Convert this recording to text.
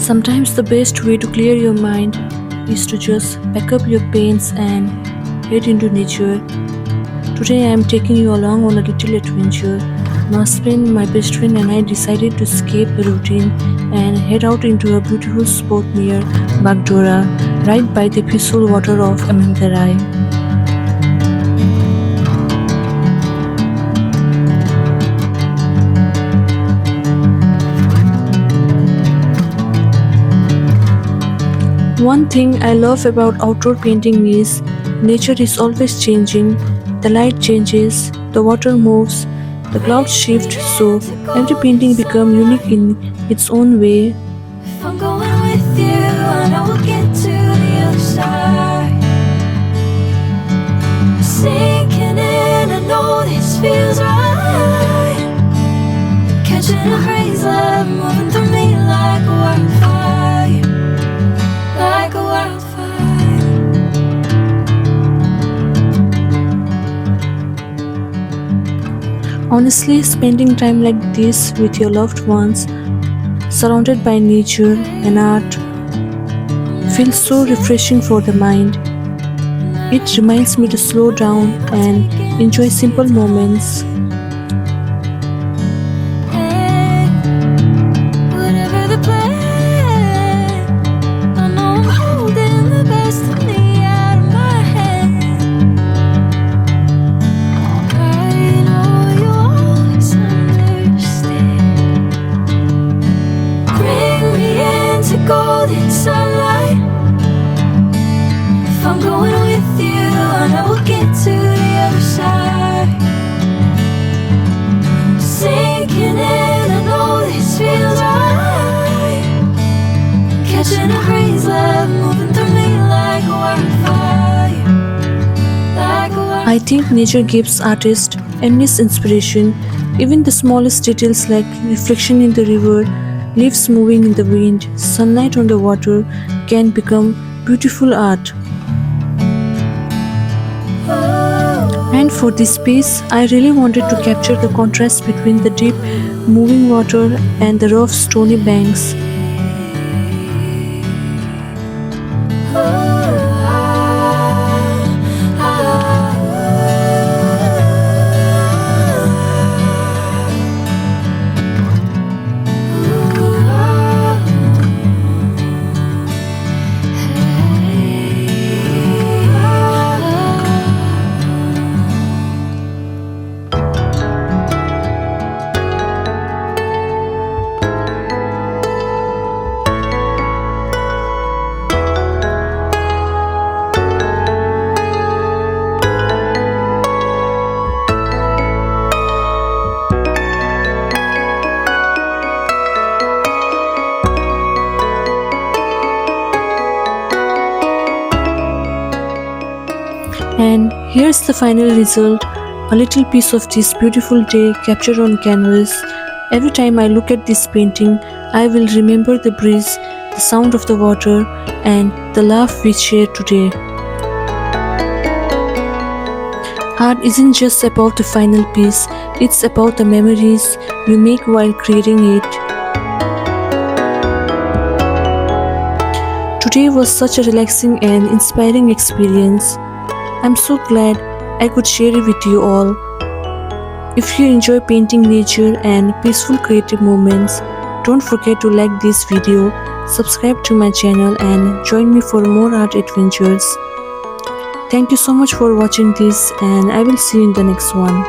Sometimes the best way to clear your mind is to just pack up your paints and head into nature. Today I am taking you along on a little adventure. Nasrin, my best friend, and I decided to escape the routine and head out into a beautiful spot near Bagdora, right by the peaceful water of Amandarai. One thing I love about outdoor painting is nature is always changing. The light changes, the water moves, the clouds shift, so every painting becomes unique in its own way. If I'm going with you, I know we'll get to the other side. Sinking in, I know this feels right. Catching a breeze, love moving through me like a wildfire, like a wildfire. Honestly, spending time like this with your loved ones, surrounded by nature and art, feels so refreshing for the mind. It reminds me to slow down and enjoy simple moments. Whatever the plan, I know I'm holding the best of me out of my hand. I know you always understand. Bring me into golden sunlight. If I'm going with you, I know we'll get to the other side. Sinking in, I know this feels right. Catching a breeze, love moving through me like a wildfire, like a wildfire. I think nature gives artists endless inspiration. Even the smallest details like reflection in the river, leaves moving in the wind, sunlight on the water can become beautiful art. And for this piece, I really wanted to capture the contrast between the deep, moving water and the rough, stony banks. And here's the final result, a little piece of this beautiful day captured on canvas. Every time I look at this painting, I will remember the breeze, the sound of the water, and the laugh we shared today. Art isn't just about the final piece, it's about the memories you make while creating it. Today was such a relaxing and inspiring experience. I'm so glad I could share it with you all. If you enjoy painting nature and peaceful creative moments, don't forget to like this video, subscribe to my channel and join me for more art adventures. Thank you so much for watching this, and I will see you in the next one.